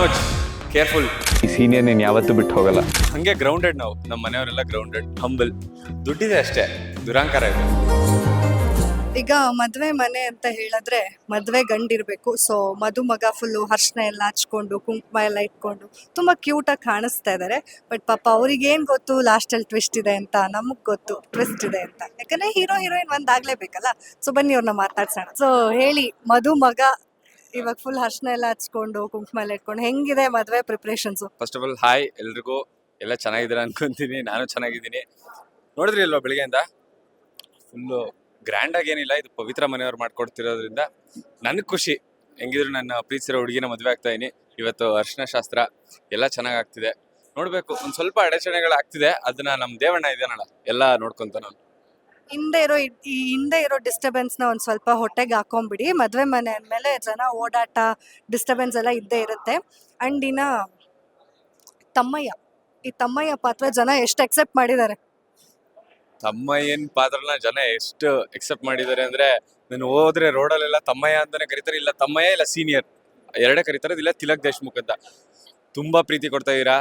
Manoj careful. ಈ senior ನೀನು ಯಾವತ್ತೂ ಬಿಟ್ಟು ಹೋಗಲ್ಲ. ಹಂಗೆ ಗ್ರೌಂಡೆಡ್ ನಾವು, ನಮ್ಮ ಮನೆಯವರೆಲ್ಲ ಗ್ರೌಂಡೆಡ್, ಹಂಬಲ್. ದುಡ್ಡಿದೆ ಅಷ್ಟೇ, ದುರಾಂಕಾರ ಇದೆ. ಈಗ ಮದ್ವೆ ಮನೆ ಅಂತ ಹೇಳಿದ್ರೆ ಮದ್ವೆ ಗಂಡಿರ್ಬೇಕು. ಸೊ ಮದುಮಗ ಫುಲ್ಲು ಅರ್ಶನ ಎಲ್ಲ ಹಚ್ಕೊಂಡು ಕುಂಕುಮ ಎಲ್ಲ ಇಟ್ಕೊಂಡು ತುಂಬಾ ಕ್ಯೂಟ್ ಆಗಿ ಕಾಣಿಸ್ತಾ ಇದಾರೆ. ಬಟ್ ಪಾಪ ಅವ್ರಿಗೆ ಏನ್ ಗೊತ್ತು ಲಾಸ್ಟ್ ಅಲ್ಲಿ ಟ್ವಿಸ್ಟ್ ಇದೆ ಅಂತ. ನಮಗ್ ಗೊತ್ತು ಟ್ವಿಸ್ಟ್ ಇದೆ ಅಂತ, ಯಾಕಂದ್ರೆ ಹೀರೋ ಹೀರೋಯಿನ್ ಒಂದಾಗ್ಲೇಬೇಕಲ್ಲ. ಸೊ ಬನ್ನಿ ಅವ್ರನ್ನ ಮಾತಾಡ್ಸೋಣ. ಸೊ ಹೇಳಿ, ಮದುಮಗ ಇವಾಗ ಫುಲ್ ಅರ್ಶನ ಎಲ್ಲ ಹಚ್ಕೊಂಡು ಕುಂಕುಮ ಎಲ್ಲ ಇಟ್ಕೊಂಡು ಹೆಂಗಿದೆ ಮದ್ವೆ preparations? First of all hi ಎಲ್ರಿಗೂ, ಎಲ್ಲ ಚೆನ್ನಾಗಿದ್ದೀರಾ ಅನ್ಕೊಂತೀನಿ. ನಾನು ಚೆನ್ನಾಗಿದ್ದೀನಿ. ನೋಡಿದ್ರಿ ಅಲ್ವಾ ಬೆಳಿಗ್ಗೆಯಿಂದ ಫುಲ್ಲು ಗ್ರ್ಯಾಂಡ್ ಆಗಿ ಏನಿಲ್ಲ, ಇದು ಪವಿತ್ರ ಮನೆಯವ್ರು ಮಾಡ್ಕೊಡ್ತಿರೋದ್ರಿಂದ ನನಗೆ ಖುಷಿ. ಹೆಂಗಿದ್ರು ನನ್ನ ಪ್ರೀತಿಸಿರೋ ಹುಡುಗಿನ ಮದುವೆ ಆಗ್ತಾ ಇದೀನಿ. ಇವತ್ತು ಅರ್ಶನ ಶಾಸ್ತ್ರ ಎಲ್ಲ ಚೆನ್ನಾಗಿ ಆಗ್ತಿದೆ. ನೋಡ್ಬೇಕು, ಒಂದ್ ಸ್ವಲ್ಪ ಅಡಚಣೆಗಳು ಆಗ್ತಿದೆ, ಅದನ್ನ ನಮ್ ದೇವಣ್ಣ ಇದೇನಲ್ಲ ಎಲ್ಲ ನೋಡ್ಕೊಂತ ನಾನು. ಈ ಹಿಂದೆ ಇರೋ ಡಿಸ್ಟರ್ಬೆನ್ಸ್ ನ ಒಂದ್ ಸ್ವಲ್ಪ ಹೊಟ್ಟೆಗೆ ಹಾಕೊಂಡ್ಬಿಡಿ. ಮದ್ವೆ ಮನೆ ಅಂದ್ಮೇಲೆ ಜನ ಓಡಾಟ ಡಿಸ್ಟರ್ಬೆನ್ಸ್ ಎಲ್ಲ ಇದ್ದೇ ಇರುತ್ತೆ. ಅಂಡ್ ಇನ್ನ ತಮ್ಮಯ್ಯ ಪಾತ್ರ ಜನ ಎಷ್ಟು ಎಕ್ಸೆಪ್ಟ್ ಮಾಡಿದ್ದಾರೆ. ತಮ್ಮಯ್ಯನ್ ಪಾತ್ರನ ಜನ ಎಷ್ಟು ಎಕ್ಸೆಪ್ಟ್ ಮಾಡಿದ್ದಾರೆ ಅಂದ್ರೆ, ನಾನು ಹೋದ್ರೆ ರೋಡಲ್ಲೆಲ್ಲ ತಮ್ಮಯ್ಯ ಅಂತಾನೆ ಕರೀತಾರೆ. ಇಲ್ಲ ತಮ್ಮಯ್ಯ ಇಲ್ಲ ಸೀನಿಯರ್ ಎರಡೇ ಕರೀತಾರೆ. ಇಲ್ಲ ತಿಲಕ್ ದೇಶ್ಮುಖ್ ಅಂತ. ತುಂಬಾ ಪ್ರೀತಿ ಕೊಡ್ತಾ ಇದೀರಾ.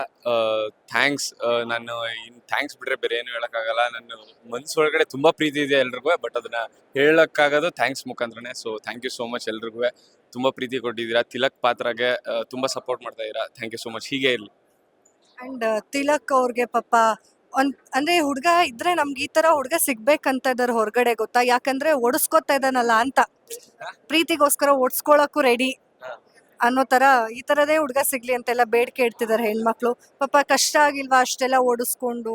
ಥ್ಯಾಂಕ್ಸ್. ನಾನು ಇನ್ ಥ್ಯಾಂಕ್ಸ್ ಬಿಟ್ರೆ ಬೇರೆ ಏನು ಹೇಳಕ್ಕಾಗಲ್ಲ. ನನ್ನ ಮನ್ಸೊಳಗಡೆ ತುಂಬಾ ಪ್ರೀತಿ ಇದೆ ಎಲ್ರಿಗೂ, ಬಟ್ ಅದನ್ನ ಹೇಳಕ್ಕಾಗೋದು ಥ್ಯಾಂಕ್ಸ್ ಮುಖಾಂತರನೇ. So thank you so much ಎಲ್ರಿಗೂ. ತುಂಬಾ ಪ್ರೀತಿ ಕೊಟ್ಟಿದ್ದೀರಾ. ತಿಲಕ್ ಪಾತ್ರಗೆ ತುಂಬಾ ಸಪೋರ್ಟ್ ಮಾಡ್ತಾ ಇದೀರಾ. Thank you so much. ಹೀಗೆ ಇರ್ಲಿ. ಅಂಡ್ ತಿಲಕ್ ಅವ್ರಿಗೆ ಪಾಪ ಅಂದ್ರೆ ಹುಡ್ಗ ಇದ್ರೆ ನಮ್ಗೆ ಈ ತರ ಹುಡ್ಗ ಸಿಗ್ಬೇಕಂತ ಇದಾರೆ ಹೊರಗಡೆ, ಗೊತ್ತಾ? ಯಾಕಂದ್ರೆ ಓಡಿಸ್ಕೊತಾ ಇದಾನಲ್ಲ ಅಂತ, ಪ್ರೀತಿಗೋಸ್ಕರ ಓಡಿಸ್ಕೊಳಕ್ಕೂ ರೆಡಿ ಅನ್ನೋ ತರ ಈ ತರದೇ ಹುಡ್ಗ ಸಿಗ್ಲಿ ಅಂತೆಲ್ಲ ಬೇಡಿಕೆ ಇಡ್ತಿದಾರೆ ಹೆಣ್ಮಕ್ಳು. ಪಾಪ ಕಷ್ಟ ಆಗಿಲ್ವಾ ಅಷ್ಟೆಲ್ಲ ಓಡಿಸ್ಕೊಂಡು?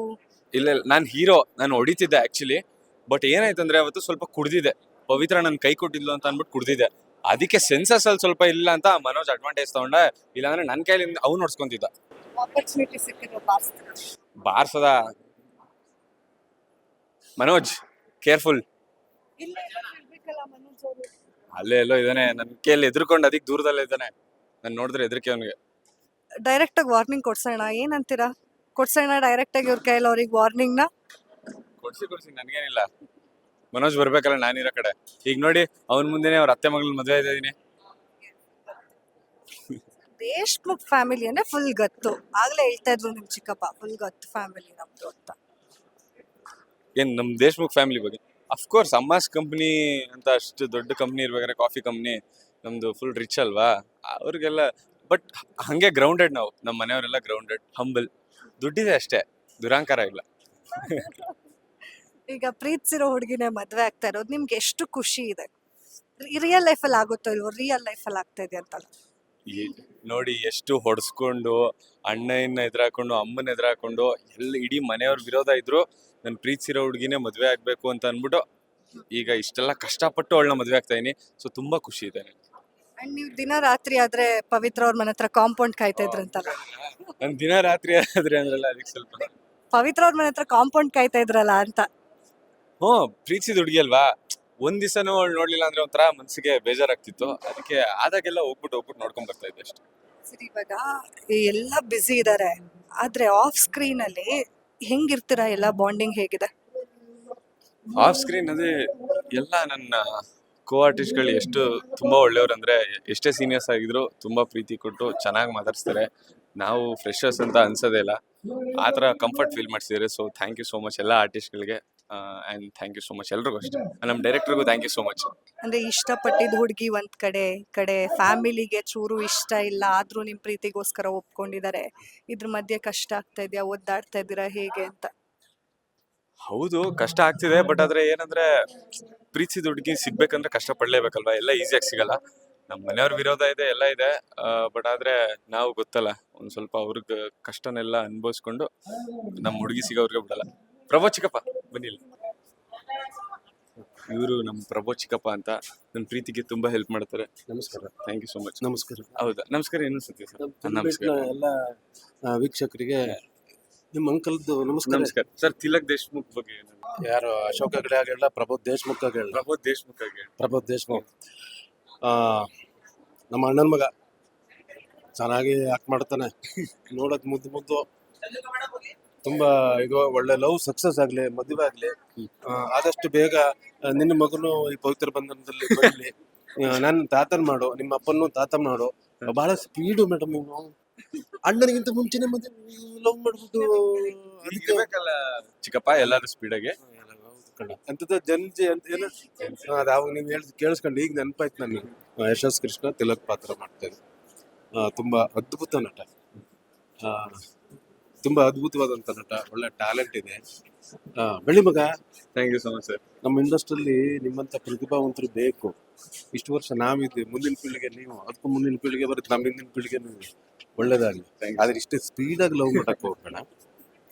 ಇಲ್ಲ ನಾನು ಹೀರೋ, ನಾನು ಹೊಡಿತಿದ್ದೆ ಆಕ್ಚುಲಿ. ಬಟ್ ಏನಾಯ್ತಂದ್ರೆ ಅವತ್ತು ಸ್ವಲ್ಪ ಕುಡ್ದಿದೆ. ಪವಿತ್ರ ನನ್ ಕೈ ಕೊಟ್ಟಿದ್ಲು ಅಂತ ಅನ್ಬಿಟ್ಟು ಕುಡ್ದಿದೆ. ಅದಕ್ಕೆ ಸೆನ್ಸಸ್ ಅಲ್ಲಿ ಸ್ವಲ್ಪ ಇಲ್ಲ ಅಂತ ಮನೋಜ್ ಅಡ್ವಾಂಟೇಜ್ ತಗೊಂಡ. ಇಲ್ಲಾಂದ್ರೆ ನನ್ನ ಕೈಲಿಂದ ಅವ್ನು ಹೊಡ್ಸ್ಕೊಂತಿದ್ದ. ಆಪರ್ಚುನಿಟಿ ಸಿಕ್ಕಿದ್ರೆ ಬಾರ್ಸದ ಮನೋಜ್ ಕೇರ್ಫುಲ್. ಅಲ್ಲೇ ಎಲ್ಲೋ ಇದಾನೆ, ನನ್ ಕೈಯಲ್ಲಿ ಎದ್ರುಕೊಂಡು ಅದಕ್ಕೆ ದೂರದಲ್ಲೇ ಇದ್ದಾನೆ. ನಾನು ನೋಡಿದ್ರೆ ಎದ್ರಿಕೆ ಅವನಿಗೆ. ಡೈರೆಕ್ಟ್ ಆಗಿ ವಾರ್ನಿಂಗ್ ಕೊಡ್ಸೋಣ, ಏನಂತೀರಾ? ಕೊಡ್ಸೋಣ ಡೈರೆಕ್ಟ್ ಆಗಿ ಇವ್ರ ಕೈಯಲ್ಲಿ ಅವ್ರಿಗೆ ವಾರ್ನಿಂಗ್ ನ. ಕೊಡ್ಸಿ ನನ್ಗೇನಿಲ್ಲ. ಮನೋಜ್ ಬರ್ಬೇಕಲ್ಲ ನಾನಿರೋ ಕಡೆ. ಈಗ ನೋಡಿ, ಅವನ್ ಮುಂದೆನೆ ಅವ್ರ ಅತ್ತೆ ಮಗಳನ್ನ ಮದುವೆ ಇದ್ದೀನಿ. ದೇಶ್ಮುಖ್ ಫ್ಯಾಮಿಲಿ ಅಂದ್ರೆ ಫುಲ್ ಗತ್ತು. ಆಗ್ಲೇ ಹೇಳ್ತಾ ಇದ್ರು ನಿಮ್ ಚಿಕ್ಕಪ್ಪ, ಫುಲ್ ಗತ್ತು ಫ್ಯಾಮಿಲಿ ನಮ್ದು ಅಂತ. ಏನ್ ನಮ್ ದೇಶ್ಮುಖ್ ಫ್ಯಾಮಿಲಿ ಬಗ್ಗೆ? ಅಫ್ಕೋರ್ಸ್ ಅಮ್ಮಾಸ್ ಕಂಪ್ನಿ ಅಂತ ಅಷ್ಟು ದೊಡ್ಡ ಕಂಪ್ನಿ ಇರ್ಬೇಕಾದ್ರೆ, ಕಾಫಿ ಕಂಪ್ನಿ ನಮ್ದು ಫುಲ್ ರಿಚ್ ಅಲ್ವಾ ಅವ್ರಿಗೆಲ್ಲ. ಬಟ್ ಹಂಗೆ ಗ್ರೌಂಡೆಡ್ ನಾವು, ನಮ್ಮ ಮನೆಯವರೆಲ್ಲ ಗ್ರೌಂಡೆಡ್, ಹಂಬಲ್. ದುಡ್ಡಿದೆ ಅಷ್ಟೇ, ದುರಾಂಕಾರ ಇಲ್ಲ. ಈಗ ಪ್ರೀತಿಸಿರೋ ಹುಡುಗಿನೇ ಮದ್ವೆ ಆಗ್ತಾ ಇರೋದು ನಿಮ್ಗೆ ಎಷ್ಟು ಖುಷಿ ಇದೆ? ರಿಯಲ್ ಲೈಫ್ ಅಲ್ಲಿ ಆಗುತ್ತೋ ಇಲ್ವೋ? ರಿಯಲ್ ಲೈಫ್ ಅಲ್ಲಿ ಆಗ್ತಾ ಇದೆ ಅಂತಲ್ಲ. ನೋಡಿ ಎಷ್ಟು ಹೊಡ್ಸ್ಕೊಂಡು, ಅಣ್ಣನ ಎದುರಾಕೊಂಡು, ಅಮ್ಮನ ಎದುರಾಕೊಂಡು, ಎಲ್ಲ ಇಡೀ ಮನೆಯವ್ರ ವಿರೋಧ ಇದ್ರು ನನ್ ಪ್ರೀತಿಸಿರೋ ಹುಡುಗಿನೇ ಮದ್ವೆ ಆಗ್ಬೇಕು ಅಂತ ಅನ್ಬಿಟ್ಟು ಈಗ ಇಷ್ಟೆಲ್ಲ ಕಷ್ಟಪಟ್ಟು ಅವಳನ್ನ ಮದ್ವೆ ಆಗ್ತಾ ಇದೀನಿ. ಸೊ ತುಂಬಾ ಖುಷಿ ಇದೆ. ಅಂಡ್ ನೀವು ದಿನ ರಾತ್ರಿ ಆದ್ರೆ ಪವಿತ್ರ ಅವ್ರ ಮನೆ ಹತ್ರ ಕಾಂಪೌಂಡ್ ಕಾಯ್ತಾ ಇದ್ರಂತಲ್ಲ? ನನ್ ದಿನ ರಾತ್ರಿ ಆದ್ರೆ ಅಂದ್ರಲ್ಲ, ಅದಕ್ಕೆ ಸ್ವಲ್ಪ ಪವಿತ್ರ ಅವ್ರ ಮನೆ ಹತ್ರ ಕಾಂಪೌಂಡ್ ಕಾಯ್ತಾ ಇದ್ರಲ್ಲ ಅಂತ. ಪ್ರೀತಿಸಿದ ಹುಡುಗಿ ಅಲ್ವಾ, ಒಂದ್ ದಿವಸನೂ ಅವಳು ನೋಡ್ಲಿಲ್ಲ ಅಂದ್ರೆ ಒಂಥರ ಮನ್ಸಿಗೆ ಬೇಜಾರಾಗ್ತಿತ್ತು. ಅದಕ್ಕೆ ಆದಾಗೆಲ್ಲ ಹೋಗ್ಬಿಟ್ಟು ನೋಡ್ಕೊಂಡ್ ಬರ್ತಾ ಇದ್ದೆ ಅಷ್ಟೇ. ಸರಿ, ಇವಾಗ ಎಲ್ಲ ಬ್ಯುಸಿ ಇದಾರೆ, ಆದ್ರೆ ಆಫ್ ಸ್ಕ್ರೀನ್ ಅಲ್ಲಿ ಹೆಂಗಿರ್ತೀರಾ? ಎಲ್ಲ ಬಾಂಡಿಂಗ್ ಹೇಗಿದೆ? ಆಫ್ ಸ್ಕ್ರೀನ್ ಅದೇ ಎಲ್ಲ ನನ್ನ ಕೋ ಆರ್ಟಿಸ್ಟ್ಗಳು ಎಷ್ಟು ತುಂಬಾ ಒಳ್ಳೆಯವ್ರು ಅಂದ್ರೆ, ಎಷ್ಟೇ ಸೀನಿಯರ್ಸ್ ಆಗಿದ್ರು ತುಂಬಾ ಪ್ರೀತಿ ಕೊಟ್ಟು ಚೆನ್ನಾಗಿ ಮಾತಾಡ್ಸ್ತಾರೆ. ನಾವು ಫ್ರೆಶರ್ಸ್ ಅಂತ ಅನ್ಸೋದೇ ಇಲ್ಲ, ಆ ಥರ ಕಂಫರ್ಟ್ ಫೀಲ್ ಮಾಡ್ಸಿದ್ದಾರೆ. So thank you so much ಎಲ್ಲ ಆರ್ಟಿಸ್ಟ್ಗಳಿಗೆ. And thank you so much ಎಲ್ರಿಗೂ ಅಷ್ಟೇ. ನಮ್ಮ ಡೈರೆಕ್ಟರ್ಗೂ ಥ್ಯಾಂಕ್ ಯು ಸೋ ಮಚ್. ಅಂದ್ರೆ ಇಷ್ಟಪಟ್ಟಿದ್ ಹುಡುಗಿ ಒಂದ್ ಕಡೆ ಫ್ಯಾಮಿಲಿಗೆ ಚೂರು ಇಷ್ಟ ಇಲ್ಲ, ಆದ್ರೂ ನಿಮ್ ಪ್ರೀತಿಗೋಸ್ಕರ ಒಪ್ಕೊಂಡಿದ್ದಾರೆ. ಇದ್ರ ಮಧ್ಯೆ ಕಷ್ಟ ಆಗ್ತಾ ಇದೆಯಾ? ಒದ್ದಾಡ್ತಾ ಇದ್ದೀರಾ ಹೇಗೆ ಅಂತ? ಹೌದು, ಕಷ್ಟ ಆಗ್ತಿದೆ. ಬಟ್ ಆದ್ರೆ ಏನಂದ್ರೆ, ಪ್ರೀತಿಸಿದ ಹುಡುಗಿ ಸಿಗ್ಬೇಕಂದ್ರೆ ಕಷ್ಟ ಪಡ್ಲೇಬೇಕಲ್ವಾ, ಎಲ್ಲ ಈಸಿಯಾಗಿ ಸಿಗಲ್ಲ. ನಮ್ಮ ಮನೆಯವ್ರ ವಿರೋಧ ಇದೆ, ಎಲ್ಲ ಇದೆ. ಬಟ್ ಆದ್ರೆ ನಾವು ಗೊತ್ತಲ್ಲ, ಒಂದ್ ಸ್ವಲ್ಪ ಅವ್ರಿಗೆ ಕಷ್ಟನೆಲ್ಲ ಅನುಭವಿಸ್ಕೊಂಡು ನಮ್ಮ ಹುಡುಗಿ ಸಿಗೋವ್ರಿಗೆ ಬಿಡಲ್ಲ. ಪ್ರಭೋ ಚಿಕ್ಕಪ್ಪ ಬನ್ನಿ. ಇವರು ನಮ್ಮ ಪ್ರಭೋ ಚಿಕ್ಕಪ್ಪ ಅಂತ ನನ್ನ ಪ್ರೀತಿಗೆ ತುಂಬಾ ಹೆಲ್ಪ್ ಮಾಡ್ತಾರೆ. ನಮಸ್ಕಾರ. Thank you so much. ನಮಸ್ಕಾರ. ಹೌದಾ, ನಮಸ್ಕಾರ. ಏನು ಸತ್ಯ ಸರ್? ನಮಸ್ಕಾರ ಎಲ್ಲ ವೀಕ್ಷಕರಿಗೆ ನಿಮ್ಮ ಅಂಕಲ್ದು ನಮಸ್ಕಾರ. ನಮಸ್ಕಾರ ಸರ್. ತಿಲಕ್ ದೇಶ್ಮುಖ್ ಬಗ್ಗೆ ಯಾರು ಅಶೋಕ್ ಹೆಗಡೆ ಆಗಿರಲ್ಲ, ಪ್ರಬೋಧ್ ದೇಶ್ಮುಖ್ ಆಗಿರಲ್ಲ. ಪ್ರಬೋಧ್ ದೇಶ್ಮುಖ್ ಆಗಿ. ಪ್ರಬೋಧ್ ದೇಶ್ಮುಖ್ ನಮ್ಮ ಅಣ್ಣನ ಮಗ, ಚೆನ್ನಾಗಿ ಆಕ್ಟ್ ಮಾಡ್ತಾನೆ. ನೋಡಕ್ ಮುದ್ದು ತುಂಬಾ. ಈಗ ಒಳ್ಳೆ ಲವ್ ಸಕ್ಸಸ್ ಆಗ್ಲಿ, ಮದುವೆ ಆಗ್ಲಿ, ಆದಷ್ಟು ಬೇಗ ನಿನ್ನ ಮಗನು ಈ ಪವಿತ್ರ ಬಂಧನದಲ್ಲಿ ಬರಲಿ. ನನ್ನ ತಾತನ್ ಮಾಡು, ನಿಮ್ಮ ಅಪ್ಪನ್ನು ತಾತನ್ ಮಾಡು. ಬಹಳ ಸ್ಪೀಡು ಮೇಡಮ್ ನೀವು. ಅಣ್ಣನಿಗಿಂತ ಮುಂಚೆನೆ ಮತ್ತೆ ಲವ್ ಮಾಡ್ಬಿಟ್ಟು ಅದಕ್ಕೆ ಇರ್ಬೇಕಲ್ಲ ಚಿಕ್ಕಪ್ಪ ಎಲ್ಲಾರು ಸ್ಪೀಡಾಗೆ. ಅಂತದ ಜನ್ಜಿ ಅಂತ ಏನು ಅದು ಅವಾಗ ನೀವು ಹೇಳಿ ಕೇಳಿಸ್ಕೊಂಡು ಈಗ ನೆನಪಾಯ್ತು ನನಗೆ. ಯಶಸ್ ಕೃಷ್ಣ ತಿಲಕ್ ಪಾತ್ರ ಮಾಡ್ತಾರೆ. ತುಂಬಾ ಅದ್ಭುತ ನಟ, ಆ, ತುಂಬಾ ಅದ್ಭುತವಾದಂತ ನಟ, ಒಳ್ಳೆ ಟ್ಯಾಲೆಂಟ್ ಇದೆ. ಬೆಳಿ ಮಗ, thank you so much sir. ನಮ್ಮ ಇಂಡಸ್ಟ್ರಿಯಲ್ಲಿ ನಿಮ್ಮಂತ ಪ್ರತಿಭಾವಂತರು ಬೇಕು. ಇಷ್ಟು ವರ್ಷ ನಾವಿದ್ವಿ, ಮುಂದಿನ ಪೀಳಿಗೆ ನೀವು, ಅದಕ್ಕೂ ಮುಂದಿನ ಪೀಳಿಗೆ ಬರುತ್ತೆ, ನಮ್ಮ ಹಿಂದಿನ ಪೀಳಿಗೆ ನೀವು. ಒಳ್ಳೇದಾಗ್ಲಿ. ಆದ್ರೆ ಇಷ್ಟೇ ಸ್ಪೀಡಾಗಿ ಲವ್ ಮಾಡಕ್ ಹೋಗ್ಬೇಡ.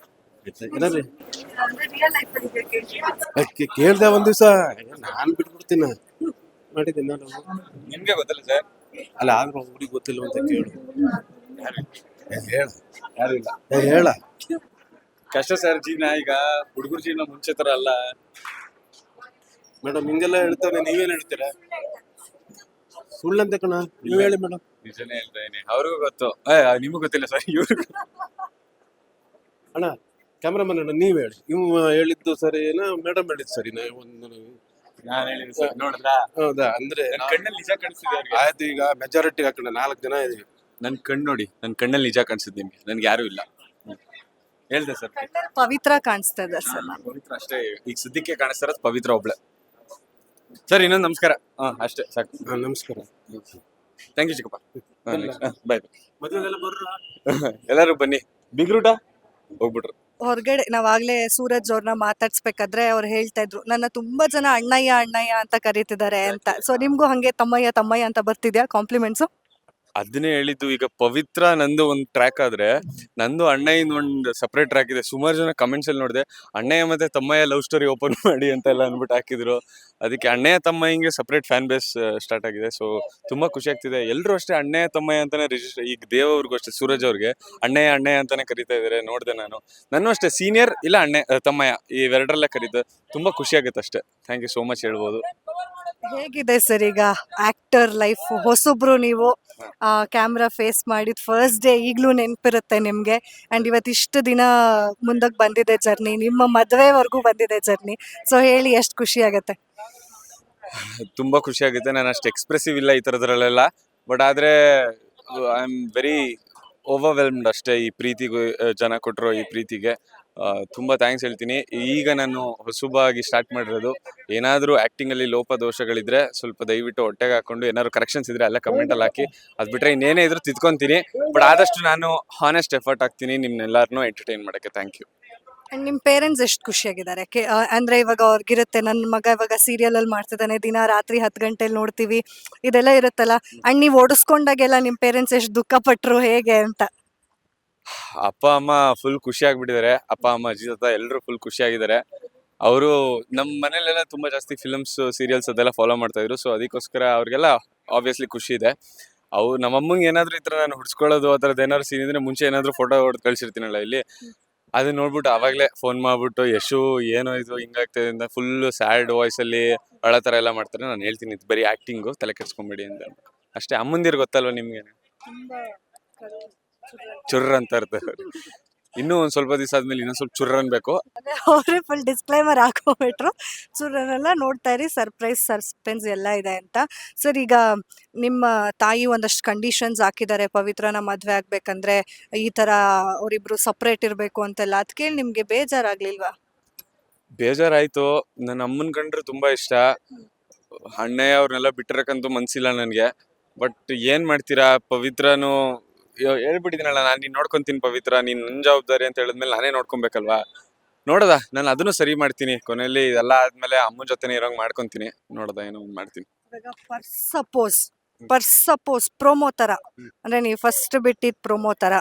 ಏನಾದ್ರೆ ಕೇಳ್ದೆ ಒಂದ್ ದಿವ್ಸ ನಾನ್ ಬಿಟ್ಬಿಡ್ತೀನ ಮಾಡಿದ್ದೆ ನಾನು. ನಿಮ್ಗೆ ಗೊತ್ತಲ್ಲ ಸರ್? ಅಲ್ಲ ಆದ್ರೂ ಹುಡುಗಿ ಗೊತ್ತಿಲ್ಲ ಅಂತ ಕೇಳು. ಹೇಳ ಯಾರಿಲ್ಲ ಹೇಳ. ಕಷ್ಟ ಸರ್ ಜೀವನ. ಈಗ ಹುಡುಗರ ಜೀವನ ಮುಂಚೆ ತರ ಅಲ್ಲ ಮೇಡಮ್. ಹಿಂಗೆಲ್ಲ ಹೇಳ್ತಾನೆ, ನೀವೇನ್ ಹೇಳ್ತೀರಾ? ಸುಳ್ಳಂತ ಕಣ, ನೀವ್ ಹೇಳಿ ಮೇಡಮ್. ನಿಜನೇ ಹೇಳ್ತಾ ಇದೀನಿ. ಅವ್ರಿಗೂ ಗೊತ್ತು. ನಿಮಗೂ ಗೊತ್ತಿಲ್ಲ ಸರ್, ಇವ್ರಿಗೂ. ಅಣ್ಣ ಕ್ಯಾಮ್ರಾಮನ್ ಅಣ್ಣ, ನೀವ್ ಹೇಳಿ. ಇವ್ ಹೇಳಿದ್ದು ಸರಿ ಏನೋ ಮೇಡಮ್ ಹೇಳಿದ್ ಸರಿನಾ? ನಾನು ಹೇಳಿದ್ದೀನಿ ಸರ್, ನೋಡಿದ್ರಾ? ಹೌದಾ? ಅಂದ್ರೆ ನನ್ ಕಣ್ಣಲ್ಲಿ ನಿಜ ಕಾಣಿಸ್ತಿದೆ ಅವ್ರಿಗೆ. ಆಯ್ತು, ಈಗ ಮೆಜಾರಿಟಿ ಹಾಕೋಣ, 4 ಜನ ಇದೀವಿ. ನನ್ ಕಣ್ಣು ನೋಡಿ, ನನ್ ಕಣ್ಣಲ್ಲಿ ನಿಜ ಕಾಣಿಸ್ತಿದೆ ನಿಮ್ಗೆ. ನನ್ಗೆ ಯಾರು ಇಲ್ಲ. ಹೇಳ್ದೆ ಸರ್. ಪವಿತ್ರ ಕಾಣಿಸ್ತಾ ಇದೆ ಸರ್. ಪವಿತ್ರ ಅಷ್ಟೇ ಈಗ ಸದ್ಯಕ್ಕೆ ಕಾಣಿಸ್ತಾ ಇರೋದು, ಪವಿತ್ರ ಒಬ್ಳೆ. ಸರ್ ಇನ್ನೊಂದು ನಮಸ್ಕಾರ. ಅಷ್ಟೇ ಸಾಕು. ನಮಸ್ಕಾರ. ಥ್ಯಾಂಕ್ ಯು ಚಿಕ್ಕಪ್ಪ. ಬಾಯ್. ಮದುವೆಗೆಲ್ಲ ಬರ್ರ. ಎಲ್ಲರೂ ಬನ್ನಿ. ಬಿಗ್ ರೂಟ ಹೋಗ್ಬಿಟ್ರು. ಹೊರಗಡೆ ನಾವಾಗ್ಲೇ ಸೂರಜ್ ಅವ್ರನ್ನ ಮಾತಾಡ್ಸ್ಬೇಕಾದ್ರೆ ಅವ್ರು ಹೇಳ್ತಾ ಇದ್ರು, ನನ್ನ ತುಂಬಾ ಜನ ಅಣ್ಣಯ್ಯ ಅಣ್ಣಯ್ಯ ಅಂತ ಕರೀತಿದ್ದಾರೆ ಅಂತ. ಸೊ ನಿಮ್ಗೂ ಹಂಗೆ ತಮ್ಮಯ್ಯ ತಮ್ಮಯ್ಯ ಅಂತ ಬರ್ತಿದ್ಯಾ ಕಾಂಪ್ಲಿಮೆಂಟ್ಸು? ಅದನ್ನೇ ಹೇಳಿದ್ದು. ಈಗ ಪವಿತ್ರ ನಂದು ಒಂದು ಟ್ರ್ಯಾಕ್ ಆದ್ರೆ, ನಂದು ಅಣ್ಣಯ್ಯನ ಒಂದು ಸಪ್ರೇಟ್ ಟ್ರ್ಯಾಕ್ ಇದೆ. ಸುಮಾರು ಜನ ಕಮೆಂಟ್ಸ್ ಅಲ್ಲಿ ನೋಡಿದೆ, ಅಣ್ಣಯ್ಯ ಮತ್ತೆ ತಮ್ಮಯ್ಯ ಲವ್ ಸ್ಟೋರಿ ಓಪನ್ ಮಾಡಿ ಅಂತ ಎಲ್ಲ ಅನ್ಬಿಟ್ಟು ಹಾಕಿದ್ರು. ಅದಕ್ಕೆ ಅಣ್ಣಯ್ಯ ತಮ್ಮಯ್ಯಂಗೆ ಸಪ್ರೇಟ್ ಫ್ಯಾನ್ ಬೇಸ್ ಸ್ಟಾರ್ಟ್ ಆಗಿದೆ. ಸೊ ತುಂಬಾ ಖುಷಿ ಆಗ್ತಿದೆ. ಎಲ್ಲರೂ ಅಷ್ಟೇ ಅಣ್ಣಯ್ಯ ತಮ್ಮಯ್ಯ ಅಂತಾನೆ ರಿಜಿಸ್ಟರ್. ಈಗ ದೇವ್ ಅವ್ರಿಗೂ ಅಷ್ಟೇ, ಸೂರಜ್ ಅವ್ರಿಗೆ ಅಣ್ಣಯ್ಯ ಅಣ್ಣಯ್ಯ ಅಂತಾನೆ ಕರಿತಾ ಇದಾರೆ. ನೋಡಿದೆ ನಾನು ಅಷ್ಟೇ ಸೀನಿಯರ್ ಇಲ್ಲ ತಮ್ಮಯ್ಯ ಇವೆರಡರಲ್ಲೇ ಕರೀತಾರೆ. ತುಂಬಾ ಖುಷಿ ಆಗುತ್ತೆ ಅಷ್ಟೇ. ಥ್ಯಾಂಕ್ ಯು ಸೋ ಮಚ್ ಹೇಳ್ಬೋದು. ಹೇಗಿದೆ ಸರ್ ಈಗ ಆಕ್ಟರ್ ಲೈಫ್? ಹೊಸಬ್ರು ನೀವು, ಕ್ಯಾಮ್ರಾ ಫೇಸ್ ಮಾಡಿದ ಫಸ್ಟ್ ಡೇ ಈಗಲೂ ನೆನಪಿರುತ್ತೆ ನಿಮ್ಗೆ. ಅಂಡ್ ಇವತ್ತಿಷ್ಟು ದಿನ ಮುಂದಕ್ಕೆ ಬಂದಿದೆ ಜರ್ನಿ, ನಿಮ್ಮ ಮದುವೆವರೆಗೂ ಬಂದಿದೆ ಜರ್ನಿ. ಸೊ ಹೇಳಿ, ಎಷ್ಟು ಖುಷಿ ಆಗತ್ತೆ? ತುಂಬಾ ಖುಷಿ ಆಗುತ್ತೆ. ನಾನು ಅಷ್ಟು ಎಕ್ಸ್ಪ್ರೆಸಿವ್ ಇಲ್ಲ ಈ ಥರದ್ರಲ್ಲೆಲ್ಲ. ಬಟ್ ಆದ್ರೆ ಐ ಆಮ್ ವೆರಿ ಓವರ್ವೆಲ್ಮ್ಡ್ ಅಷ್ಟೇ. ಈ ಪ್ರೀತಿಗೂ ಜನ ಕೊಟ್ಟರು ಈ ಪ್ರೀತಿಗೆ ತುಂಬಾ ಥ್ಯಾಂಕ್ಸ್ ಹೇಳ್ತೀನಿ. ಈಗ ನಾನು ಹೊಸಬಾಗಿ ಸ್ಟಾರ್ಟ್ ಮಾಡಿರೋದು. ಏನಾದರೂ ಆ್ಯಕ್ಟಿಂಗ್ ಅಲ್ಲಿ ಲೋಪದೋಷಗಳಿದ್ರೆ ಸ್ವಲ್ಪ ದಯವಿಟ್ಟು ಹೊಟ್ಟೆಗೆ ಹಾಕೊಂಡು, ಏನಾದ್ರು ಕರೆಕ್ಷನ್ಸ್ ಇದ್ರೆ ಎಲ್ಲ ಕಮೆಂಟ್ ಅಲ್ಲಿ ಹಾಕಿ. ಅದು ಬಿಟ್ರೆ ಇನ್ನೇನೇ ಇದ್ರೂ ತಿದ್ಕೊಂತೀನಿ. ಬಟ್ ಆದಷ್ಟು ನಾನು ಹಾನೆಸ್ಟ್ ಎಫರ್ಟ್ ಹಾಕ್ತೀನಿ ನಿಮ್ನೆಲ್ಲರನ್ನೂ ಎಂಟರ್ಟೈನ್ ಮಾಡೋಕ್ಕೆ. Thank you. ಅಂಡ್ ನಿಮ್ಮ ಪೇರೆಂಟ್ಸ್ ಎಷ್ಟು ಖುಷಿಯಾಗಿದ್ದಾರೆ? ಅಂದ್ರೆ ಇವಾಗ ಅವ್ರಿಗಿರುತ್ತೆ, ನನ್ನ ಮಗ ಇವಾಗ ಸೀರಿಯಲ್ ಅಲ್ಲಿ ಮಾಡ್ತಿದ್ದಾನೆ, ದಿನ ರಾತ್ರಿ 10 ಗಂಟೆಲಿ ನೋಡ್ತೀವಿ, ಇದೆಲ್ಲ ಇರುತ್ತಲ್ಲ. ಅಂಡ್ ನೀವು ಓಡಿಸ್ಕೊಂಡಾಗೆಲ್ಲ ನಿಮ್ಮ ಪೇರೆಂಟ್ಸ್ ಎಷ್ಟು ದುಃಖ ಪಟ್ರು, ಹೇಗೆ ಅಂತ? ಅಪ್ಪ ಅಮ್ಮ ಫುಲ್ ಖುಷಿ ಆಗ್ಬಿಟ್ಟಿದ್ದಾರೆ. ಅಪ್ಪ ಅಮ್ಮ ಅಜ್ಜಿ ತಾತ ಎಲ್ಲರೂ ಫುಲ್ ಖುಷಿಯಾಗಿದ್ದಾರೆ. ಅವರು ನಮ್ಮ ಮನೇಲೆಲ್ಲ ತುಂಬಾ ಜಾಸ್ತಿ ಫಿಲ್ಮ್ಸ್ ಸೀರಿಯಲ್ಸ್ ಅದೆಲ್ಲ ಫಾಲೋ ಮಾಡ್ತಾ ಇದ್ರು. ಸೊ ಅದಕ್ಕೋಸ್ಕರ ಅವ್ರಿಗೆಲ್ಲ ಆಬ್ವಿಯಸ್ಲಿ ಖುಷಿ ಇದೆ. ನಮ್ಮಮ್ಮಂಗೆ ಏನಾದ್ರು ಈ ಥರ ನಾನು ಹುಡ್ಸ್ಕೊಳ್ಳೋದು ಆ ಥರದ್ದು ಏನಾದ್ರು ಸೀನ್ ಇದ್ರೆ ಮುಂಚೆ ಏನಾದ್ರು ಫೋಟೋ ಹೊಡೆದು ಕಳ್ಸಿರ್ತೀನಲ್ಲ ಇಲ್ಲಿ, ಅದನ್ನ ನೋಡ್ಬಿಟ್ಟು ಅವಾಗಲೇ ಫೋನ್ ಮಾಡ್ಬಿಟ್ಟು ಯಶು ಏನೋ ಇದು ಹಿಂಗಾಗ್ತದೆ ಅಂತ ಫುಲ್ ಸ್ಯಾಡ್ ವಾಯ್ಸ್ ಅಲ್ಲಿ ಅಳೋ ಥರ ಎಲ್ಲ ಮಾಡ್ತಾರೆ. ನಾನು ಹೇಳ್ತೀನಿ, ಇದು ಬರೀ ಆಕ್ಟಿಂಗು, ತಲೆ ಕೆಡ್ಸ್ಕೊಂಬೇಡಿ ಅಂತ ಅಷ್ಟೇ. ಅಮ್ಮಂದಿರು ಗೊತ್ತಲ್ವ ನಿಮ್ಗೆ, ಚುರ್ರ ಅಂತ ಇರ್ತಾರೆ. ಇನ್ನೂ ಒಂದ್ ಸ್ವಲ್ಪ ದಿವಸ ಆದ್ಮೇಲೆ ಇನ್ನೊಂದ್ ಸ್ವಲ್ಪ ಚುರ್ರ ಅನ್ಬೇಕು. ಅವರೇ ಫುಲ್ ಡಿಸ್ಕ್ಲೈಮರ್ ಹಾಕೋಬಿಟ್ರು, ಚೂರನ್ನೆಲ್ಲ ನೋಡ್ತಾ ಇರಿ, ಸರ್ಪ್ರೈಸ್ ಸಸ್ಪೆನ್ಸ್ ಎಲ್ಲ ಇದೆ ಅಂತ. ಸರ್ ಈಗ ನಿಮ್ಮ ತಾಯಿ ಒಂದಷ್ಟು ಕಂಡೀಷನ್ಸ್ ಹಾಕಿದ್ದಾರೆ, ಪವಿತ್ರನ ಮದ್ವೆ ಆಗ್ಬೇಕಂದ್ರೆ ಈ ತರ ಅವರಿಬ್ರು ಸಪ್ರೇಟ್ ಇರ್ಬೇಕು ಅಂತೆಲ್ಲ. ಅದ್ ಕೇಳಿ ನಿಮ್ಗೆ ಬೇಜಾರಾಗ್ಲಿಲ್ವಾ? ಬೇಜಾರಾಯ್ತು. ನನ್ನ ಅಮ್ಮನ್ ಕಂಡ್ರೆ ತುಂಬಾ ಇಷ್ಟ. ಅಣ್ಣಯ್ಯ ಅವ್ರನ್ನೆಲ್ಲ ಬಿಟ್ಟಿರಕ್ಕಂತೂ ಮನ್ಸಿಲ್ಲ ನನಗೆ. ಬಟ್ ಏನ್ ಮಾಡ್ತೀರಾ, ಪವಿತ್ರನು ಹೇಳ್ಬಿಟ್ಟಿದ್ದೀನಲ್ಲ, ನಾನು ನೀನ್ ನೋಡ್ಕೊಂತೀನಿ ಪವಿತ್ರ, ನೀನ್ ನನ್ ಜವಾಬ್ದಾರಿ ಅಂತ ಹೇಳಿದ್ಮೇಲೆ ನಾನೇ ನೋಡ್ಕೊಬೇಕಲ್ವಾ. ನೋಡದ ನಾನು ಅದನ್ನು ಸರಿ ಮಾಡ್ತೀನಿ. ಕೊನೆಯಲ್ಲಿ ಇದೆಲ್ಲ ಆದ್ಮೇಲೆ ಅಮ್ಮನ ಜೊತೆನೇ ಇರೋಂಗ್ ಮಾಡ್ಕೊಂತೀನಿ. ನೋಡದ ಏನೋ ಒಂದ್ ಮಾಡ್ತೀನಿ. ಪರ್ ಸಪೋಸ್ ಪ್ರೊಮೋ ತರ, ಅಂದ್ರೆ ನೀವು ಫಸ್ಟ್ ಬಿಟ್ಟಿದ್ ಪ್ರೊಮೋ ತರ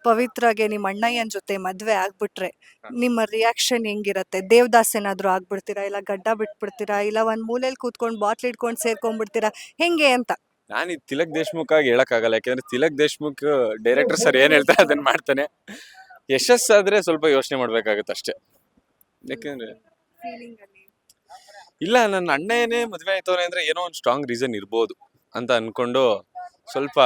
ಪವಿತ್ರಗೆ ನಿಮ್ಮ ಅಣ್ಣಯ್ಯನ ಜೊತೆ ಮದ್ವೆ ಆಗ್ಬಿಟ್ರೆ ನಿಮ್ಮ ರಿಯಾಕ್ಷನ್ ಹೆಂಗಿರತ್ತೆ? ದೇವದಾಸ್ ಏನಾದ್ರು ಆಗ್ಬಿಡ್ತೀರಾ, ಇಲ್ಲ ಗಡ್ಡ ಬಿಟ್ಬಿಡ್ತೀರಾ, ಇಲ್ಲ ಒಂದ್ ಮೂಲೆಯಲ್ಲಿ ಕೂತ್ಕೊಂಡು ಬಾಟ್ಲ್ ಇಟ್ಕೊಂಡು ಸೇರ್ಕೊಂಡ್ಬಿಡ್ತೀರಾ, ಹೆಂಗೆ ಅಂತ? ನಾನು ಇದು ತಿಲಕ್ ದೇಶ್ಮುಖ್ ಆಗಿ ಹೇಳಕ್ಕಾಗಲ್ಲ. ಯಾಕಂದ್ರೆ ತಿಲಕ್ ದೇಶ್ಮುಖ್ ಡೈರೆಕ್ಟರ್ ಸರ್ ಏನ್ ಹೇಳ್ತಾರೆ ಅದನ್ನ ಮಾಡ್ತಾನೆ. ಯಶಸ್ಸಾದ್ರೆ ಸ್ವಲ್ಪ ಯೋಚನೆ ಮಾಡ್ಬೇಕಾಗತ್ತೆ ಅಷ್ಟೇ. ಯಾಕಂದ್ರೆ ಇಲ್ಲ, ನನ್ನ ಅಣ್ಣಯ್ಯನೇ ಮದ್ವೆ ಆಯ್ತವ್ರೆ ಅಂದ್ರೆ ಏನೋ ಒಂದು ಸ್ಟ್ರಾಂಗ್ ರೀಸನ್ ಇರ್ಬೋದು ಅಂತ ಅನ್ಕೊಂಡು ಸ್ವಲ್ಪ.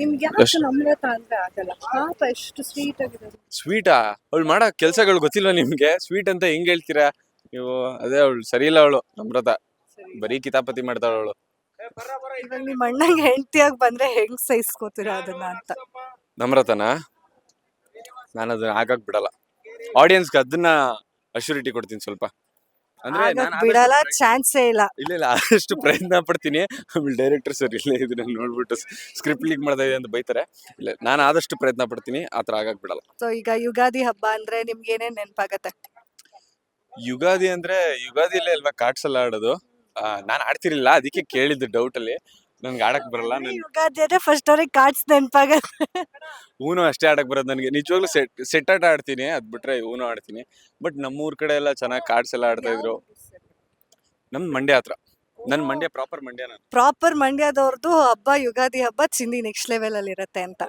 ನಿಮ್ಗೆ ಯಾಕೆ ನಮ್ರತ ಅಂದ್ರೆ ಆಗಲ್ಲ? ಪಾಪ ಎಷ್ಟು ಸ್ವೀಟ್ ಆಗಿದೆ. ಸ್ವೀಟಾ? ಅವಳು ಮಾಡೋ ಕೆಲ್ಸಗಳು ಗೊತ್ತಿಲ್ವಾ ನಿಮ್ಗೆ? ಸ್ವೀಟ್ ಅಂತ ಹೆಂಗ್ ಹೇಳ್ತೀರಾ ನೀವು? ಅದೇ ಅವಳು ಸರಿ ಇಲ್ಲ, ಅವಳು ನಮ್ರತ ಬರೀ ಕಿತಾಪತಿ ಮಾಡ್ತಾಳ ಅವಳು. ಇವಾಗ ನಿಮ್ಮ ಅಣ್ಣಂಗೆ ಹೆಂಡತಿಯಾಗಿ ಬಂದ್ರೆ ಹೆಂಗ್ ಸಹಿಸ್ಕೋತೀರಾ ಅದನ್ನ ಅಂತ. ನಮ್ರತನ ನಾನು ಅದನ್ನ ಆಗಕ್ ಬಿಡಲ್ಲ. ಆಡಿಯನ್ಸ್ಗೆ ಅದನ್ನ ಅಶ್ಯೂರಿಟಿ ಕೊಡ್ತೀನಿ ಸ್ವಲ್ಪ. ಅಂದ್ರೆ ಆಗಕ್ ನಾನು ಬಿಡಲ್ಲ, ಚಾನ್ಸೇ ಇಲ್ಲ. ಇಲ್ಲ ಆದಷ್ಟು ಪ್ರಯತ್ನ ಪಡ್ತೀನಿ. ಆಮೇಲೆ ಡೈರೆಕ್ಟರ್ ಸರ್ ಇಲ್ಲೇ ಇದನ್ನ ನೋಡ್ಬಿಟ್ಟು ಸ್ಕ್ರಿಪ್ಟ್ ಲೀಕ್ ಮಾಡ್ತಾ ಇದೆ ಅಂತ ಬೈತಾರೆ. ಇಲ್ಲ ನಾನು ಆದಷ್ಟು ಪ್ರಯತ್ನ ಪಡ್ತೀನಿ, ಆತರ ಆಗಕ್ ಬಿಡಲ್ಲ. ಸೊ ಈಗ ಯುಗಾದಿ ಹಬ್ಬ ಅಂದ್ರೆ ನಿಮ್ಗೆ ಏನೇನ್ ನೆನಪಾಗತ್ತೆ? ಯುಗಾದಿ ಅಂದ್ರೆ ಯುಗಾದಿಲೇ ಅಲ್ವಾ ಕಾರ್ಡ್ಸ್ ಎಲ್ಲ ಆಡೋದು. ನಾನು ಆಡ್ತಿರ್ಲಿಲ್ಲ, ಅದಕ್ಕೆ ಕೇಳಿದ್ದು ಡೌಟ್ ಅಲ್ಲಿ. ನನ್ಗೆ ಆಡಕ್ ಬರಲ್ಲ. ಯುಗಾದಿ ಅಂದ್ರೆ ಫಸ್ಟ್ ಅವ್ರಿಗೆ ಕಾರ್ಡ್ಸ್ ನೆನಪಾಗತ್ತೆ. ಊನು ಅಷ್ಟೇ ಆಡಕ್ ಬರೋದು ನನಗೆ. ನಿಜವಾಗ್ಲೂ ಸೆಟ್ ಆಟ ಆಡ್ತೀನಿ, ಅದ್ ಬಿಟ್ರೆ ಊನು ಆಡ್ತೀನಿ. ಬಟ್ ನಮ್ಮೂರ್ ಕಡೆ ಎಲ್ಲ ಚೆನ್ನಾಗಿ ಕಾರ್ಡ್ಸ್ ಎಲ್ಲ ಆಡ್ತಾ ಇದ್ರು. ನಮ್ದು ಮಂಡ್ಯ ಹತ್ರ. ನನ್ ಮಂಡ್ಯ ಪ್ರಾಪರ್ ಮಂಡ್ಯ ನಾನು. ಪ್ರಾಪರ್ ಮಂಡ್ಯದವ್ರದ್ದು ಹಬ್ಬ ಯುಗಾದಿ ಹಬ್ಬ ಚಿಂದಿ ನೆಕ್ಸ್ಟ್ ಲೆವೆಲ್ ಅಲ್ಲಿ ಇರತ್ತೆ ಅಂತ.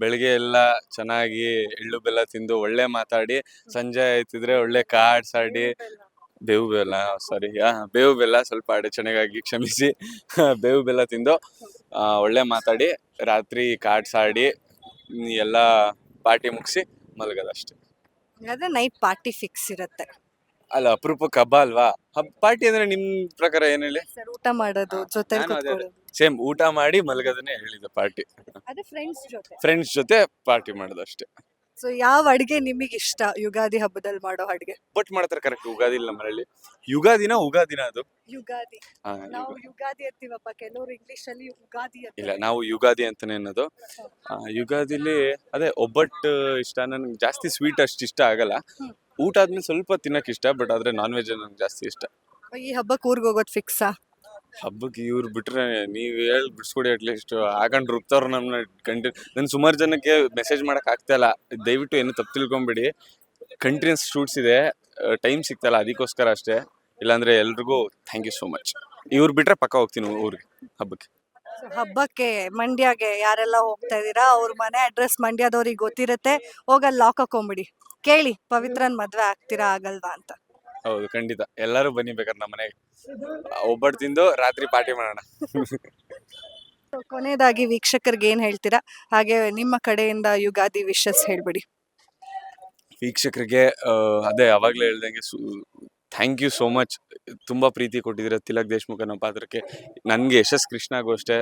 ಬೆಳಿಗ್ಗೆ ಎಲ್ಲ ಚೆನ್ನಾಗಿ ಎಳ್ಳು ಬೆಲ್ಲ ತಿಂದು ಒಳ್ಳೆ ಮಾತಾಡಿ, ಸಂಜೆ ಆಯ್ತಿದ್ರೆ ಒಳ್ಳೆ ಕಾರ್ಡ್ಸ್ ಆಡಿ, ಬೇವು ಬೆಲ್ಲ ಸಾರಿ ಬೇವು ಬೆಲ್ಲ ಸ್ವಲ್ಪ ಆಡಿ ಚೆನ್ನಾಗಿ ಕ್ಷಮಿಸಿ ಬೇವು ಬೆಲ್ಲ ತಿಂದು ಒಳ್ಳೆ ಮಾತಾಡಿ ರಾತ್ರಿ ಕಾರ್ಡ್ಸ್ ಆಡಿ ಎಲ್ಲ ಪಾರ್ಟಿ ಮುಗಿಸಿ ಮಲಗೋದಷ್ಟೇ. ಅದೇ ನೈಟ್ ಪಾರ್ಟಿ ಫಿಕ್ಸ್ ಇರತ್ತೆ. ಅಲ್ಲ ಅಪರೂಪಕ್ಕೆ ಹಬ್ಬ ಅಲ್ವಾ. ಪಾರ್ಟಿ ಅಂದ್ರೆ ನಿಮ್ ಪ್ರಕಾರ ಏನ್ ಹೇಳಿ? ಸರ್ ಊಟ ಮಾಡೋದು, ಜೊತೆ ನಾನು ಅದೇ ಕೂತ್ಕೊಳ್ಳೋದು. ಸೇಮ್ ಊಟ ಮಾಡಿ ಮಲಗೋದನ್ನೇ ಹೇಳಿದ ಪಾರ್ಟಿ. ಅದೇ ಫ್ರೆಂಡ್ಸ್ ಜೊತೆ. ಫ್ರೆಂಡ್ಸ್ ಜೊತೆ ಪಾರ್ಟಿ ಮಾಡೋದು ಅಷ್ಟೇ. ಸೊ ಯಾವ ಅಡಿಗೆ ನಿಮಗೆ ಇಷ್ಟ ಯುಗಾದಿ ಹಬ್ಬದಲ್ಲಿ ಮಾಡೋ ಅಡಿಗೆ? ಬಟ್ ಮಾಡ್ತಾರೆ ಕರೆಕ್ಟ್. ಯುಗಾದಿ ಇಲ್ಲ ನಮ್ಮಲ್ಲಿ. ಯುಗಾದಿನ ಅದು. ಯುಗಾದಿ. ಹಾ, ನಾವು ಯುಗಾದಿ ಅಂತೀವಪ್ಪ, ಕೆಲವರು ಇಂಗ್ಲಿಷ್ ಅಲ್ಲಿ ಯುಗಾದಿ ಇಲ್ಲ ಅಂತಾರೆ. ನಾವು ಯುಗಾದಿ ಅಂತಾನೆ ಅನ್ನೋದು. ಯುಗಾದಿಲಿ ಅದೇ ಒಬ್ಬಟ್ಟು ಇಷ್ಟ. ನನ್ಗೆ ಜಾಸ್ತಿ ಸ್ವೀಟ್ ಅಷ್ಟು ಇಷ್ಟ ಆಗಲ್ಲ. ಊಟ ಆದ್ಮೇಲೆ ಸ್ವಲ್ಪ ತಿನ್ನಕ್ ಇಷ್ಟ, ಬಟ್ ಆದ್ರೆ ನಾನ್ ವೆಜ್ ನನ್ಗೆ ಜಾಸ್ತಿ ಇಷ್ಟ. ಈ ಹಬ್ಬಕ್ಕೆ ಊರ್ಗ್ ಹೋಗೋದು ಫಿಕ್ಸಾ? ಹಬ್ಬಕ್ಕೆ ಇವ್ರು ಬಿಟ್ರೆ ನೀವ್ ಹೇಳಿ ಬಿಡ್ಸ್ಕೊಡಿ ಅಟ್ಲೀಸ್ಟ್. ಹಾಕೊಂಡ್ ರುಬ್ತವ್ರು ನಮ್ನ ನನ್ ಸುಮಾರು ಜನಕ್ಕೆ ಮೆಸೇಜ್ ಮಾಡಕ್ ಆಗ್ತಾ ಇಲ್ಲ. ದಯವಿಟ್ಟು ಏನು ತಪ್ಪು ತಿಳ್ಕೊಂಬಿಡಿ. ಕಂಟಿನ್ಯೂಸ್ ಶೂಟ್ಸ್ ಇದೆ, ಟೈಮ್ ಸಿಗ್ತಲ್ಲ ಅದಕ್ಕೋಸ್ಕರ ಅಷ್ಟೇ. ಇಲ್ಲಾಂದ್ರೆ ಎಲ್ರಿಗೂ ಥ್ಯಾಂಕ್ ಯು ಸೋ ಮಚ್. ಇವ್ರು ಬಿಟ್ರೆ ಪಕ್ಕ ಹೋಗ್ತೀನಿ ಊರಿಗೆ ಹಬ್ಬಕ್ಕೆ. So, ಹಬ್ಬಕ್ಕೆ ಮಂಡ್ಯಗೆ ಯಾರೆಲ್ಲ ಹೋಗ್ತಾ ಇದೀರಾ, ಅವ್ರ ಮನೆ ಅಡ್ರೆಸ್ ಮಂಡ್ಯದವ್ರಿಗೆ ಗೊತ್ತಿರುತ್ತೆ. ಹೋಗಲ್ಲಿ ಲಾಕ್ ಹಾಕೊಂಬಿಡಿ, ಕೇಳಿ ಪವಿತ್ರನ್ ಮದ್ವೆ ಆಗ್ತೀರಾ ಆಗಲ್ವಾ ಅಂತ. ಹೌದು ಖಂಡಿತ, ಎಲ್ಲರೂ ಬನ್ನಿ ಬೇಕಾದ್ರೆ ನಮ್ಮ ಮನೆಗೆ. ಒಬ್ಬಟ್ಟು ತಿಂದು ರಾತ್ರಿ ಪಾರ್ಟಿ ಮಾಡೋಣ. So, ಕೊನೆಯದಾಗಿ ವೀಕ್ಷಕರಿಗೆ ಏನ್ ಹೇಳ್ತೀರಾ, ಹಾಗೆ ನಿಮ್ಮ ಕಡೆಯಿಂದ ಯುಗಾದಿ ವಿಶಸ್ ಹೇಳ್ಬಿಡಿ. ವೀಕ್ಷಕರಿಗೆ ಅದೇ ಅವಾಗಲೇ ಹೇಳ್ದಂಗೆ ಥ್ಯಾಂಕ್ ಯು ಸೋ ಮಚ್. ತುಂಬ ಪ್ರೀತಿ ಕೊಟ್ಟಿದ್ದೀರ ತಿಲಕ್ ದೇಶ್ಮುಖ್ ಅನ್ನೋ ಪಾತ್ರಕ್ಕೆ. ನನಗೆ ಯಶಸ್ ಕೃಷ್ಣ ಆಗೋ ಅಷ್ಟೇ.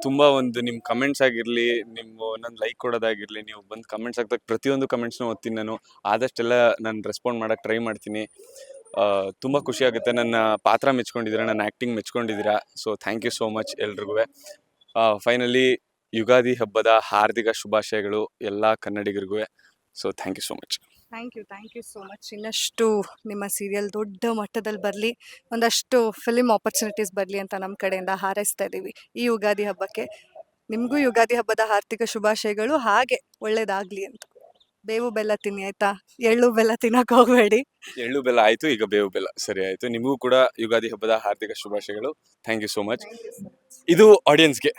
ತುಂಬ ಒಂದು ನಿಮ್ಮ ಕಮೆಂಟ್ಸ್ ಆಗಿರಲಿ, ನಿಮ್ಮ ಒಂದೊಂದು ಲೈಕ್ ಕೊಡೋದಾಗಿರಲಿ, ನೀವು ಬಂದು ಕಮೆಂಟ್ಸ್ ಹಾಕ್ದಾಗ ಪ್ರತಿಯೊಂದು ಕಮೆಂಟ್ಸ್ನ ಓದ್ತೀನಿ ನಾನು. ಆದಷ್ಟೆಲ್ಲ ನಾನು ರೆಸ್ಪಾಂಡ್ ಮಾಡೋಕ್ಕೆ ಟ್ರೈ ಮಾಡ್ತೀನಿ. ತುಂಬ ಖುಷಿ ಆಗುತ್ತೆ. ನನ್ನ ಪಾತ್ರ ಮೆಚ್ಕೊಂಡಿದ್ದೀರಾ, ನನ್ನ ಆ್ಯಕ್ಟಿಂಗ್ ಮೆಚ್ಕೊಂಡಿದ್ದೀರಾ. So thank you so much ಎಲ್ರಿಗೂ. ಫೈನಲಿ ಯುಗಾದಿ ಹಬ್ಬದ ಹಾರ್ದಿಕ ಶುಭಾಶಯಗಳು ಎಲ್ಲ ಕನ್ನಡಿಗರಿಗೂ. So thank you so much. Thank you so much. ಇನ್ನಷ್ಟು ನಿಮ್ಮ ಸೀರಿಯಲ್ ದೊಡ್ಡ ಮಟ್ಟದಲ್ಲಿ ಬರಲಿ, ಒಂದಷ್ಟು ಫಿಲಿಮ್ ಆಪರ್ಚುನಿಟೀಸ್ ಬರಲಿ ಅಂತ ನಮ್ಮ ಕಡೆಯಿಂದ ಹಾರೈಸ್ತಾ ಇದ್ದೀವಿ ಈ ಯುಗಾದಿ ಹಬ್ಬಕ್ಕೆ. ನಿಮಗೂ ಯುಗಾದಿ ಹಬ್ಬದ ಹಾರ್ದಿಕ ಶುಭಾಶಯಗಳು, ಹಾಗೆ ಒಳ್ಳೇದಾಗಲಿ ಅಂತ. ಬೇವು ಬೆಲ್ಲ ತಿನ್ನಿ ಆಯ್ತಾ, ಎಳ್ಳು ಬೆಲ್ಲ ತಿನ್ನಕ್ಕೆ ಹೋಗಬೇಡಿ. ಎಳ್ಳು ಬೆಲ್ಲ ಆಯಿತು, ಈಗ ಬೇವು ಬೆಲ್ಲ ಸರಿ ಆಯಿತು. ನಿಮಗೂ ಕೂಡ ಯುಗಾದಿ ಹಬ್ಬದ ಹಾರ್ದಿಕ ಶುಭಾಶಯಗಳು. Thank you so much. ಇದು ಆಡಿಯನ್ಸ್ಗೆ.